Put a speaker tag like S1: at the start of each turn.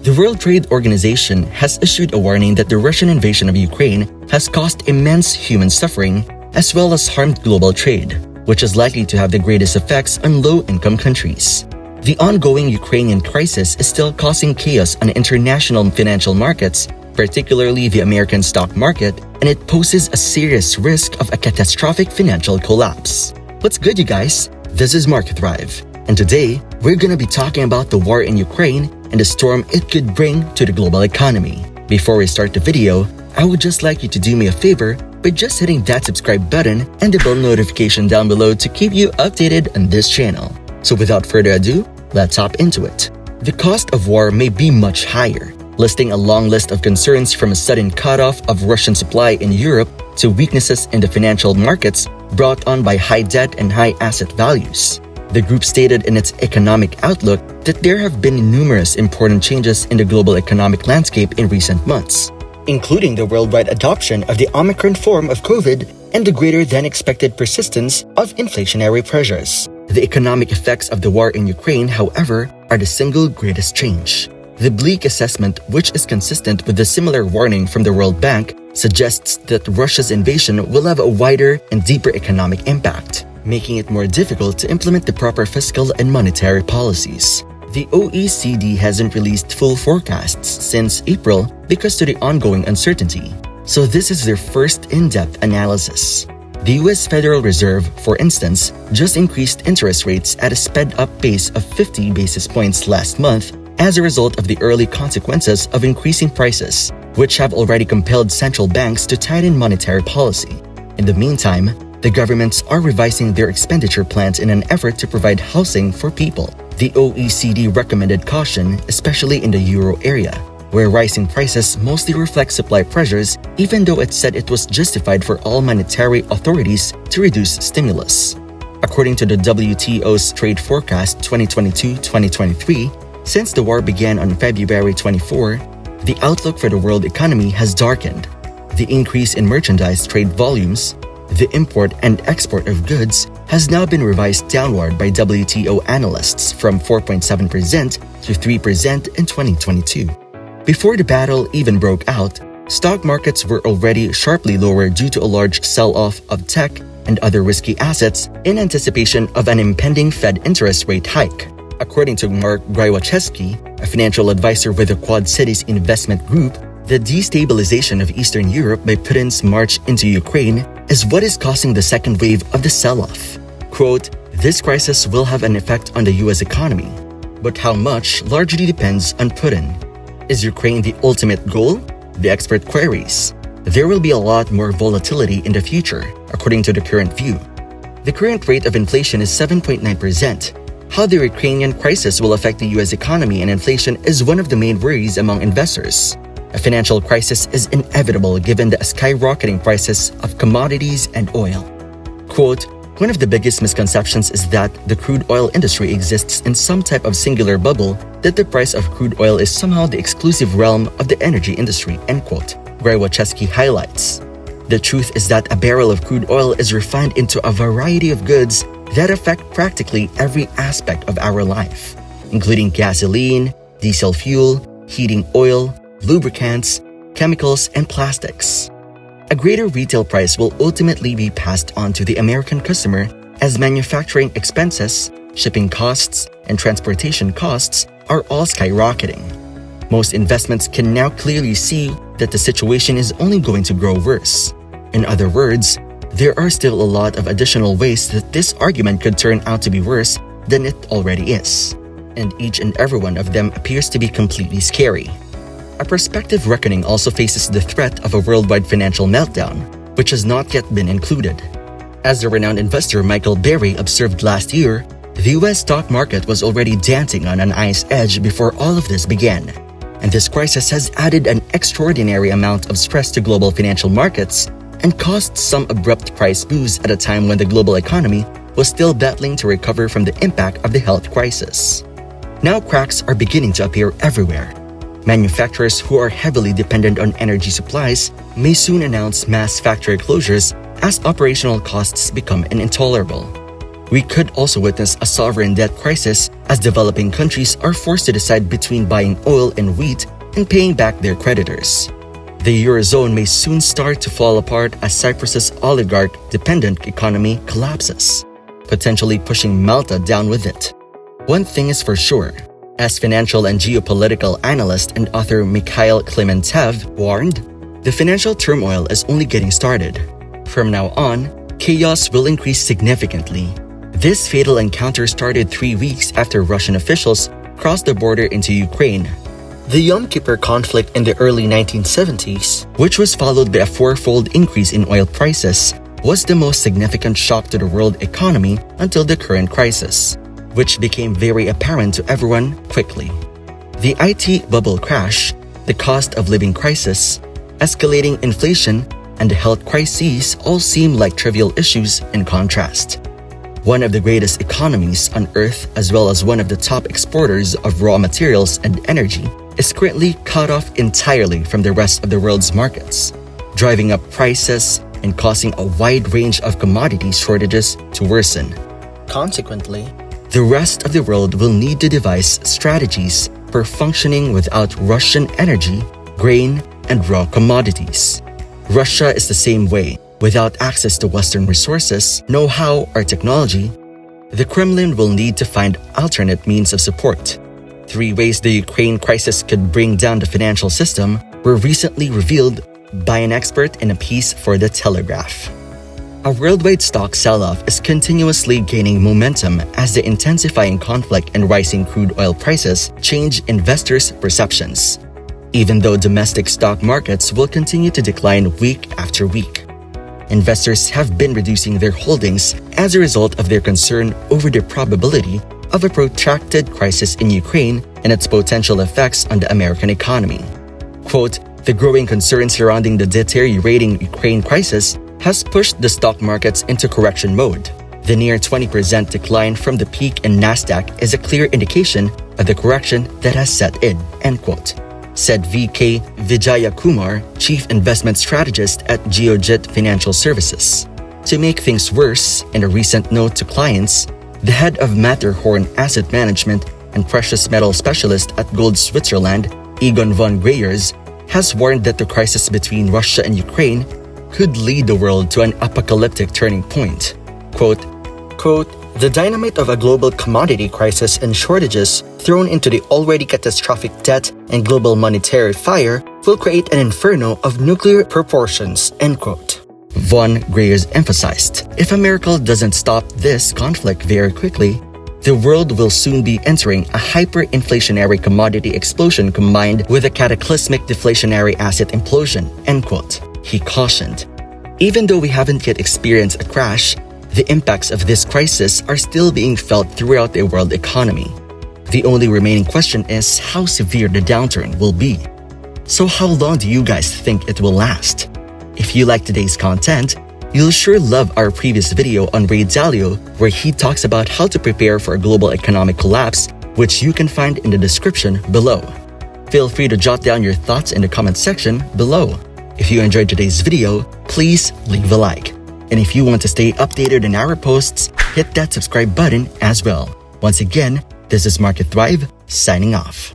S1: The World Trade Organization has issued a warning that the Russian invasion of Ukraine has caused immense human suffering as well as harmed global trade, which is likely to have the greatest effects on low-income countries. The ongoing Ukrainian crisis is still causing chaos on international financial markets, particularly the American stock market, and it poses a serious risk of a catastrophic financial collapse. What's good, you guys? This is Market Thrive, and today we're gonna be talking about the war in Ukraine and the storm it could bring to the global economy. Before we start the video, I would just like you to do me a favor by just hitting that subscribe button and the bell notification down below to keep you updated on this channel. So without further ado, let's hop into it. The cost of war may be much higher, listing a long list of concerns from a sudden cutoff of Russian supply in Europe to weaknesses in the financial markets brought on by high debt and high asset values. The group stated in its economic outlook that there have been numerous important changes in the global economic landscape in recent months, including the worldwide adoption of the Omicron form of COVID and the greater than expected persistence of inflationary pressures. The economic effects of the war in Ukraine, however, are the single greatest change. The bleak assessment, which is consistent with the similar warning from the World Bank, suggests that Russia's invasion will have a wider and deeper economic impact, making it more difficult to implement the proper fiscal and monetary policies. The OECD hasn't released full forecasts since April because of the ongoing uncertainty, so this is their first in-depth analysis. The US Federal Reserve, for instance, just increased interest rates at a sped-up pace of 50 basis points last month as a result of the early consequences of increasing prices, which have already compelled central banks to tighten monetary policy. In the meantime, the governments are revising their expenditure plans in an effort to provide housing for people. The OECD recommended caution, especially in the euro area, where rising prices mostly reflect supply pressures, even though it said it was justified for all monetary authorities to reduce stimulus. According to the WTO's Trade Forecast 2022-2023, since the war began on February 24, the outlook for the world economy has darkened. The increase in merchandise trade volumes, the import and export of goods, has now been revised downward by WTO analysts from 4.7% to 3% in 2022. Before the battle even broke out, stock markets were already sharply lower due to a large sell-off of tech and other risky assets in anticipation of an impending Fed interest rate hike. According to Mark Grywachewski, a financial advisor with the Quad Cities Investment Group, the destabilization of Eastern Europe by Putin's march into Ukraine is what is causing the second wave of the sell-off. Quote, "This crisis will have an effect on the US economy, but how much largely depends on Putin. Is Ukraine the ultimate goal?" The expert queries. There will be a lot more volatility in the future, according to the current view. The current rate of inflation is 7.9%. How the Ukrainian crisis will affect the US economy and inflation is one of the main worries among investors. A financial crisis is inevitable given the skyrocketing prices of commodities and oil. Quote, "One of the biggest misconceptions is that the crude oil industry exists in some type of singular bubble, that the price of crude oil is somehow the exclusive realm of the energy industry," end quote, Grywachewski highlights. The truth is that a barrel of crude oil is refined into a variety of goods that affect practically every aspect of our life, including gasoline, diesel fuel, heating oil, lubricants, chemicals, and plastics. A greater retail price will ultimately be passed on to the American customer as manufacturing expenses, shipping costs, and transportation costs are all skyrocketing. Most investments can now clearly see that the situation is only going to grow worse. In other words, there are still a lot of additional ways that this argument could turn out to be worse than it already is, and each and every one of them appears to be completely scary. A prospective reckoning also faces the threat of a worldwide financial meltdown, which has not yet been included. As the renowned investor Michael Berry observed last year, the US stock market was already dancing on an ice edge before all of this began, and this crisis has added an extraordinary amount of stress to global financial markets and caused some abrupt price moves at a time when the global economy was still battling to recover from the impact of the health crisis. Now cracks are beginning to appear everywhere. Manufacturers who are heavily dependent on energy supplies may soon announce mass factory closures as operational costs become intolerable. We could also witness a sovereign debt crisis as developing countries are forced to decide between buying oil and wheat and paying back their creditors. The Eurozone may soon start to fall apart as Cyprus's oligarch-dependent economy collapses, potentially pushing Malta down with it. One thing is for sure, as financial and geopolitical analyst and author Mikhail Klementev warned, the financial turmoil is only getting started. From now on, chaos will increase significantly. This fatal encounter started 3 weeks after Russian officials crossed the border into Ukraine. The Yom Kippur conflict in the early 1970s, which was followed by a fourfold increase in oil prices, was the most significant shock to the world economy until the current crisis, which became very apparent to everyone quickly. The IT bubble crash, the cost of living crisis, escalating inflation, and the health crises all seem like trivial issues in contrast. One of the greatest economies on Earth, as well as one of the top exporters of raw materials and energy, is currently cut off entirely from the rest of the world's markets, driving up prices and causing a wide range of commodity shortages to worsen. Consequently, the rest of the world will need to devise strategies for functioning without Russian energy, grain, and raw commodities. Russia is the same way. Without access to Western resources, know-how, or technology, the Kremlin will need to find alternate means of support. 3 ways the Ukraine crisis could bring down the financial system were recently revealed by an expert in a piece for The Telegraph. A worldwide stock sell-off is continuously gaining momentum as the intensifying conflict and rising crude oil prices change investors' perceptions, even though domestic stock markets will continue to decline week after week. Investors have been reducing their holdings as a result of their concern over the probability of a protracted crisis in Ukraine and its potential effects on the American economy. Quote, "The growing concern surrounding the deteriorating Ukraine crisis has pushed the stock markets into correction mode. The near 20% decline from the peak in Nasdaq is a clear indication of the correction that has set in," end quote, said V.K. Vijayakumar, Chief Investment Strategist at Geojit Financial Services. To make things worse, in a recent note to clients, the head of Matterhorn Asset Management and precious metal specialist at Gold Switzerland, Egon von Greyers, has warned that the crisis between Russia and Ukraine could lead the world to an apocalyptic turning point. Quote, "The dynamite of a global commodity crisis and shortages thrown into the already catastrophic debt and global monetary fire will create an inferno of nuclear proportions," end quote. Von Greyers emphasized, if a miracle doesn't stop this conflict very quickly, the world will soon be entering a hyperinflationary commodity explosion combined with a cataclysmic deflationary asset implosion, end quote. He cautioned. Even though we haven't yet experienced a crash, the impacts of this crisis are still being felt throughout the world economy. The only remaining question is how severe the downturn will be. So how long do you guys think it will last? If you like today's content, you'll sure love our previous video on Ray Dalio, where he talks about how to prepare for a global economic collapse, which you can find in the description below. Feel free to jot down your thoughts in the comment section below. If you enjoyed today's video, please leave a like. And if you want to stay updated on our posts, hit that subscribe button as well. Once again, this is Market Thrive, signing off.